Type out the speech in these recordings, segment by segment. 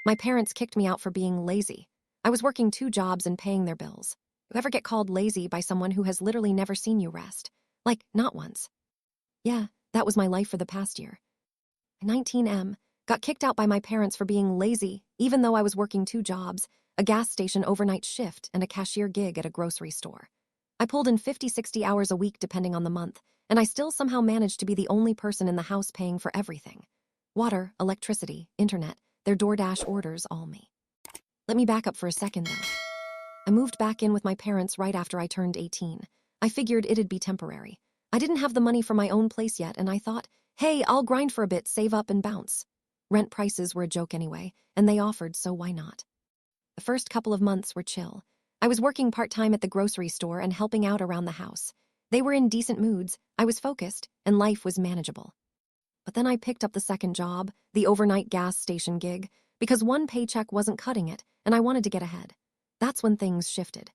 My parents kicked me out for being lazy. I was working 2 jobs and paying their bills. You ever get called lazy by someone who has literally never seen you rest? Like, not once. Yeah, that was my life for the past year. 19M, got kicked out by my parents for being lazy, even though I was working 2 jobs, a gas station overnight shift and a cashier gig at a grocery store. I pulled in 50, 60 hours a week depending on the month, and I still somehow managed to be the only person in the house paying for everything. Water, electricity, internet, their DoorDash orders, all me. Let me back up for a second, though. I moved back in with my parents right after I turned 18. I figured it'd be temporary. I didn't have the money for my own place yet, and I thought, hey, I'll grind for a bit, save up, and bounce. Rent prices were a joke anyway, and they offered, so why not? The first couple of months were chill. I was working part-time at the grocery store and helping out around the house. They were in decent moods, I was focused, and life was manageable. But then I picked up the second job, the overnight gas station gig, because one paycheck wasn't cutting it, and I wanted to get ahead. That's when things shifted.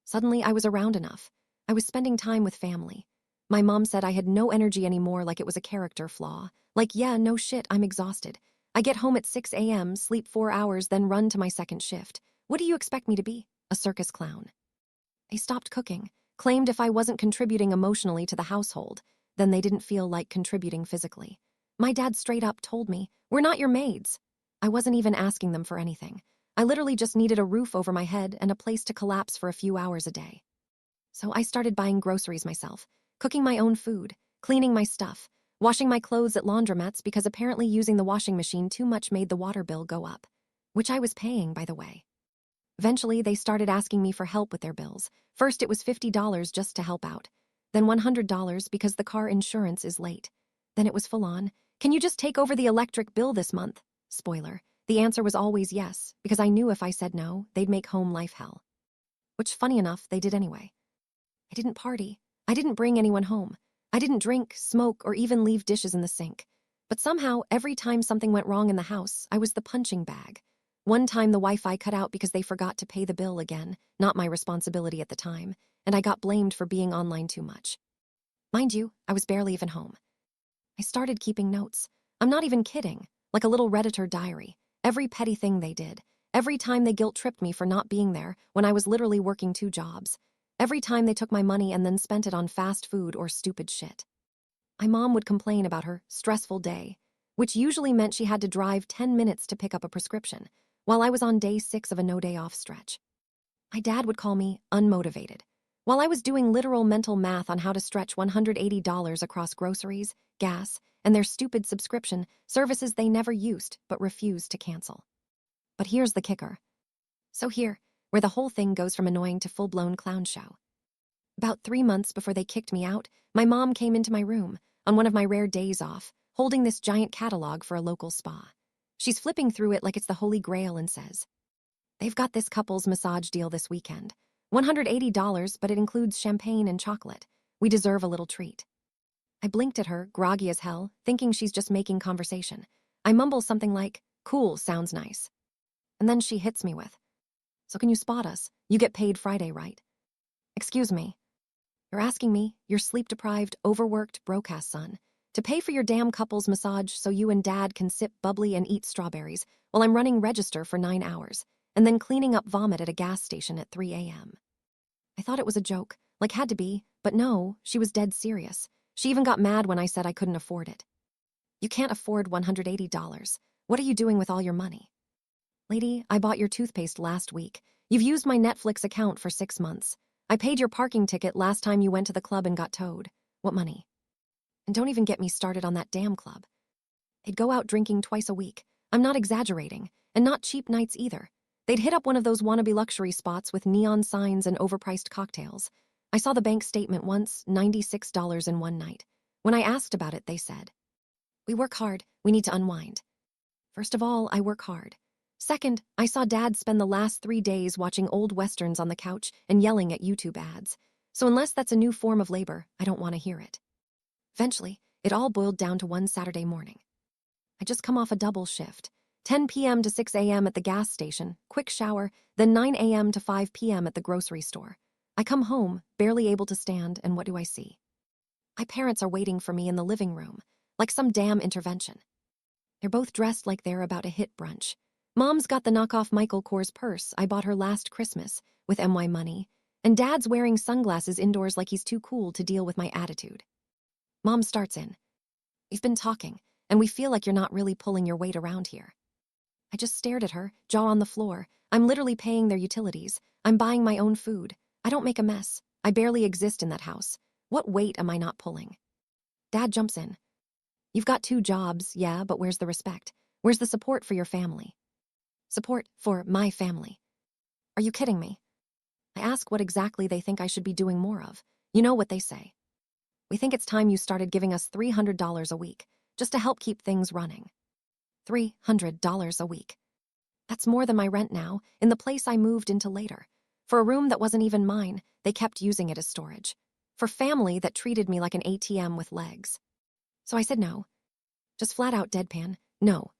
Suddenly, I was around enough. I was spending time with family. My mom said I had no energy anymore, like it was a character flaw. Like, yeah, no shit, I'm exhausted. I get home at 6 a.m., sleep 4 hours, then run to my second shift. What do you expect me to be? A circus clown. They stopped cooking, claimed if I wasn't contributing emotionally to the household, then they didn't feel like contributing physically. My dad straight up told me, we're not your maids. I wasn't even asking them for anything. I literally just needed a roof over my head and a place to collapse for a few hours a day. So I started buying groceries myself, cooking my own food, cleaning my stuff, washing my clothes at laundromats because apparently using the washing machine too much made the water bill go up, which I was paying, by the way. Eventually, they started asking me for help with their bills. First, it was $50 just to help out, then $100 because the car insurance is late. Then it was full on, can you just take over the electric bill this month? Spoiler, the answer was always yes, because I knew if I said no, they'd make home life hell. Which, funny enough, they did anyway. I didn't party. I didn't bring anyone home. I didn't drink, smoke, or even leave dishes in the sink. But somehow, every time something went wrong in the house, I was the punching bag. One time the Wi-Fi cut out because they forgot to pay the bill again, not my responsibility at the time, and I got blamed for being online too much. Mind you, I was barely even home. I started keeping notes. I'm not even kidding, like a little Redditor diary. Every petty thing they did. Every time they guilt-tripped me for not being there when I was literally working 2 jobs. Every time they took my money and then spent it on fast food or stupid shit. My mom would complain about her stressful day, which usually meant she had to drive 10 minutes to pick up a prescription, while I was on day 6 of a no-day-off stretch. My dad would call me unmotivated, while I was doing literal mental math on how to stretch $180 across groceries, gas, and their stupid subscription services they never used but refused to cancel. But here's the kicker. So here, where the whole thing goes from annoying to full-blown clown show. About 3 months before they kicked me out, my mom came into my room, on one of my rare days off, holding this giant catalog for a local spa. She's flipping through it like it's the Holy Grail and says, they've got this couple's massage deal this weekend. $180, but it includes champagne and chocolate. We deserve a little treat. I blinked at her, groggy as hell, thinking she's just making conversation. I mumble something like, cool, sounds nice. And then she hits me with, so can you spot us? You get paid Friday, right? Excuse me. You're asking me, your sleep-deprived, overworked, broke-ass son, to pay for your damn couple's massage so you and dad can sip bubbly and eat strawberries while I'm running register for 9 hours, and then cleaning up vomit at a gas station at 3 a.m. I thought it was a joke, like had to be, but no, she was dead serious. She even got mad when I said I couldn't afford it. You can't afford $180. What are you doing with all your money? Lady, I bought your toothpaste last week. You've used my Netflix account for 6 months. I paid your parking ticket last time you went to the club and got towed. What money? And don't even get me started on that damn club. They'd go out drinking twice a week. I'm not exaggerating, and not cheap nights either. They'd hit up one of those wannabe luxury spots with neon signs and overpriced cocktails. I saw the bank statement once, $96 in one night. When I asked about it, they said, we work hard, we need to unwind. First of all, I work hard. Second, I saw Dad spend the last 3 days watching old westerns on the couch and yelling at YouTube ads. So unless that's a new form of labor, I don't want to hear it. Eventually, it all boiled down to one Saturday morning. I just come off a double shift, 10 p.m. to 6 a.m. at the gas station, quick shower, then 9 a.m. to 5 p.m. at the grocery store. I come home, barely able to stand, and what do I see? My parents are waiting for me in the living room, like some damn intervention. They're both dressed like they're about to hit brunch. Mom's got the knockoff Michael Kors purse I bought her last Christmas with MY money, and Dad's wearing sunglasses indoors like he's too cool to deal with my attitude. Mom starts in. We've been talking, and we feel like you're not really pulling your weight around here. I just stared at her, jaw on the floor. I'm literally paying their utilities. I'm buying my own food. I don't make a mess. I barely exist in that house. What weight am I not pulling? Dad jumps in. You've got 2 jobs, yeah, but where's the respect? Where's the support for your family? Support for my family. Are you kidding me? I ask what exactly they think I should be doing more of. You know what they say. We think it's time you started giving us $300 a week, just to help keep things running. $300 a week. That's more than my rent now, in the place I moved into later. For a room that wasn't even mine, they kept using it as storage. For family that treated me like an ATM with legs. So I said no. Just flat out deadpan, no.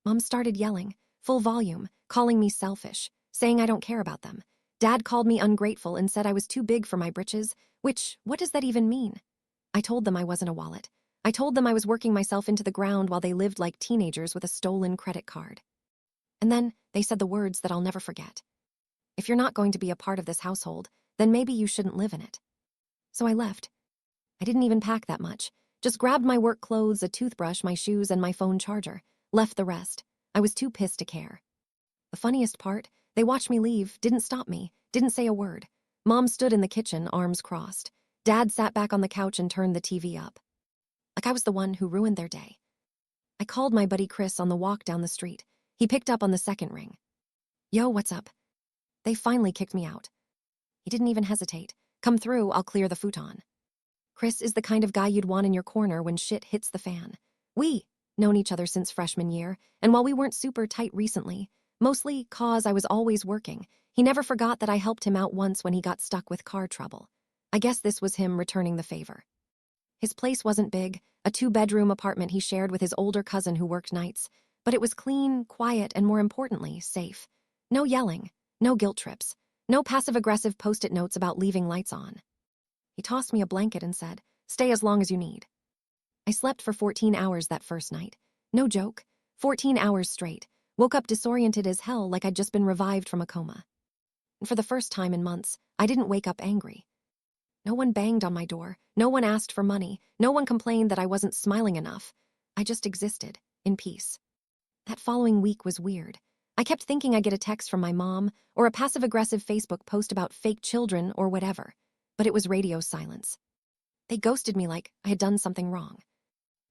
Mom started yelling, full volume, calling me selfish, saying I don't care about them. Dad called me ungrateful and said I was too big for my britches, which, what does that even mean? I told them I wasn't a wallet. I told them I was working myself into the ground while they lived like teenagers with a stolen credit card. And then they said the words that I'll never forget. If you're not going to be a part of this household, then maybe you shouldn't live in it. So I left. I didn't even pack that much. Just grabbed my work clothes, a toothbrush, my shoes, and my phone charger. Left the rest. I was too pissed to care. The funniest part, they watched me leave, didn't stop me, didn't say a word. Mom stood in the kitchen, arms crossed. Dad sat back on the couch and turned the TV up. Like I was the one who ruined their day. I called my buddy Chris on the walk down the street. He picked up on the second ring. Yo, what's up? They finally kicked me out. He didn't even hesitate. Come through, I'll clear the futon. Chris is the kind of guy you'd want in your corner when shit hits the fan. Known each other since freshman year, and while we weren't super tight recently, mostly 'cause I was always working, he never forgot that I helped him out once when he got stuck with car trouble. I guess this was him returning the favor. His place wasn't big, a 2-bedroom apartment he shared with his older cousin who worked nights, but it was clean, quiet, and more importantly, safe. No yelling, no guilt trips, no passive-aggressive post-it notes about leaving lights on. He tossed me a blanket and said, "Stay as long as you need." I slept for 14 hours that first night. No joke, 14 hours straight. Woke up disoriented as hell like I'd just been revived from a coma. And for the first time in months, I didn't wake up angry. No one banged on my door, no one asked for money, no one complained that I wasn't smiling enough. I just existed, in peace. That following week was weird. I kept thinking I'd get a text from my mom, or a passive-aggressive Facebook post about fake children or whatever, but it was radio silence. They ghosted me like I had done something wrong.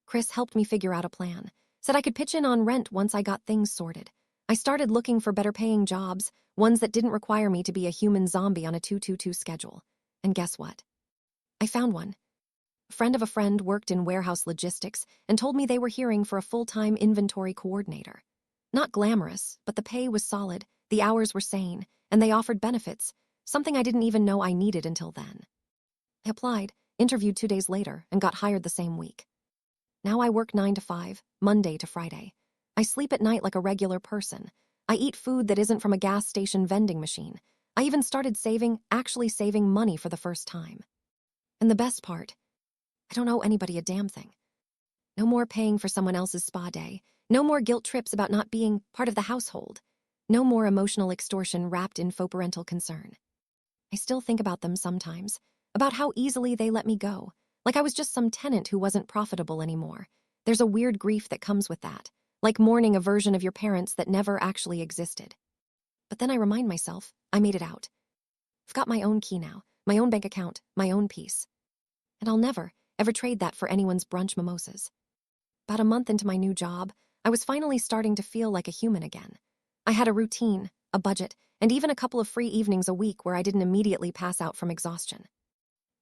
Chris helped me figure out a plan, said I could pitch in on rent once I got things sorted. I started looking for better-paying jobs, ones that didn't require me to be a human zombie on a 2-2-2 schedule. And guess what? I found one. A friend of a friend worked in warehouse logistics and told me they were hiring for a full-time inventory coordinator. Not glamorous, but the pay was solid, the hours were sane, and they offered benefits, something I didn't even know I needed until then. I applied, interviewed 2 days later, and got hired the same week. Now I work 9 to 5, Monday to Friday. I sleep at night like a regular person. I eat food that isn't from a gas station vending machine. I even started actually saving money for the first time. And the best part, I don't owe anybody a damn thing. No more paying for someone else's spa day. No more guilt trips about not being part of the household. No more emotional extortion wrapped in faux parental concern. I still think about them sometimes, about how easily they let me go, like I was just some tenant who wasn't profitable anymore. There's a weird grief that comes with that, like mourning a version of your parents that never actually existed. But then I remind myself, I made it out. I've got my own key now, my own bank account, my own peace. And I'll never, ever trade that for anyone's brunch mimosas. About a month into my new job, I was finally starting to feel like a human again. I had a routine, a budget, and even a couple of free evenings a week where I didn't immediately pass out from exhaustion.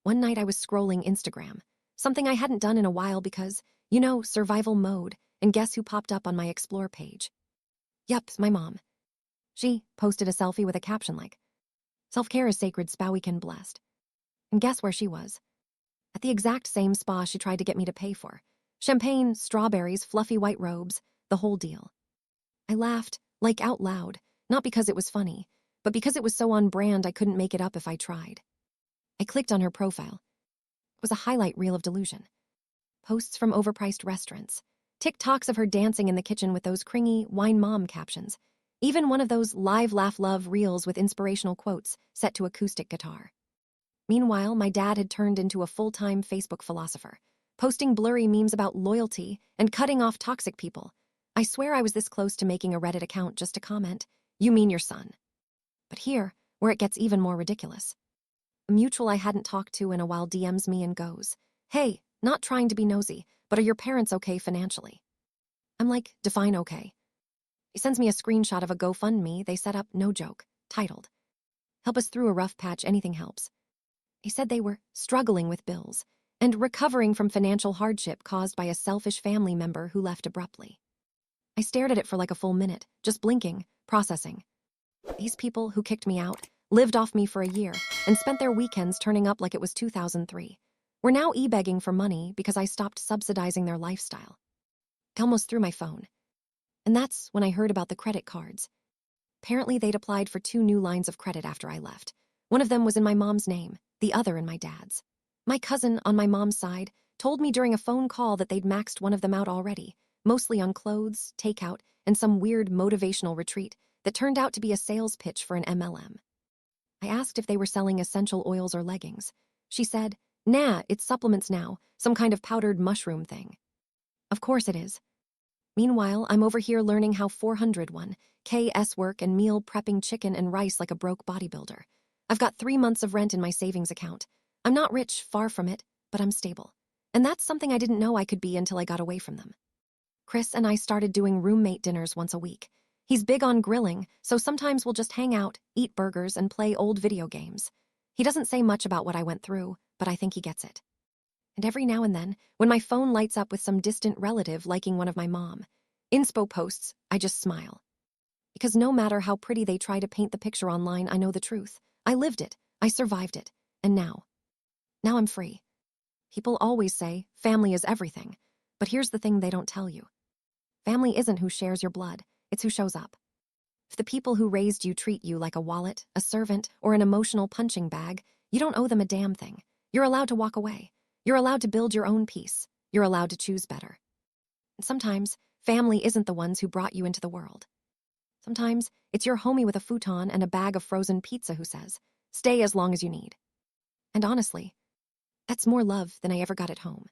One night I was scrolling Instagram, something I hadn't done in a while because, survival mode, and guess who popped up on my Explore page? Yup, my mom. She posted a selfie with a caption like, "Self-care is sacred, spa weekend blessed." And guess where she was? At the exact same spa she tried to get me to pay for. Champagne, strawberries, fluffy white robes, the whole deal. I laughed, like out loud, not because it was funny, but because it was so on brand I couldn't make it up if I tried. I clicked on her profile. It was a highlight reel of delusion. Posts from overpriced restaurants, TikToks of her dancing in the kitchen with those cringy wine mom captions. Even one of those live laugh love reels with inspirational quotes set to acoustic guitar. Meanwhile, my dad had turned into a full-time Facebook philosopher, posting blurry memes about loyalty and cutting off toxic people. I swear I was this close to making a Reddit account just to comment, "You mean your son." But here, where it gets even more ridiculous. A mutual I hadn't talked to in a while DMs me and goes, "Hey, not trying to be nosy, but are your parents okay financially?" I'm like, define okay. He sends me a screenshot of a GoFundMe they set up, no joke, titled, "Help us through a rough patch, anything helps." He said they were struggling with bills and recovering from financial hardship caused by a selfish family member who left abruptly. I stared at it for like a full minute, just blinking, processing. These people who kicked me out, lived off me for a year, and spent their weekends turning up like it was 2003, were now e-begging for money because I stopped subsidizing their lifestyle. I almost threw my phone. And that's when I heard about the credit cards. Apparently, they'd applied for 2 new lines of credit after I left. One of them was in my mom's name, the other in my dad's. My cousin, on my mom's side, told me during a phone call that they'd maxed one of them out already, mostly on clothes, takeout, and some weird motivational retreat that turned out to be a sales pitch for an MLM. I asked if they were selling essential oils or leggings. She said, "Nah, it's supplements now, some kind of powdered mushroom thing." Of course it is. Meanwhile, I'm over here learning how 401 KS work and meal prepping chicken and rice like a broke bodybuilder. I've got 3 months of rent in my savings account. I'm not rich, far from it, but I'm stable. And that's something I didn't know I could be until I got away from them. Chris and I started doing roommate dinners once a week. He's big on grilling, so sometimes we'll just hang out, eat burgers, and play old video games. He doesn't say much about what I went through, but I think he gets it. And every now and then, when my phone lights up with some distant relative liking one of my mom inspo posts, I just smile. Because no matter how pretty they try to paint the picture online, I know the truth. I lived it, I survived it, and now I'm free. People always say, family is everything, but here's the thing they don't tell you. Family isn't who shares your blood, it's who shows up. If the people who raised you treat you like a wallet, a servant, or an emotional punching bag, you don't owe them a damn thing. You're allowed to walk away. You're allowed to build your own peace. You're allowed to choose better. And sometimes, family isn't the ones who brought you into the world. Sometimes, it's your homie with a futon and a bag of frozen pizza who says, "Stay as long as you need." And honestly, that's more love than I ever got at home.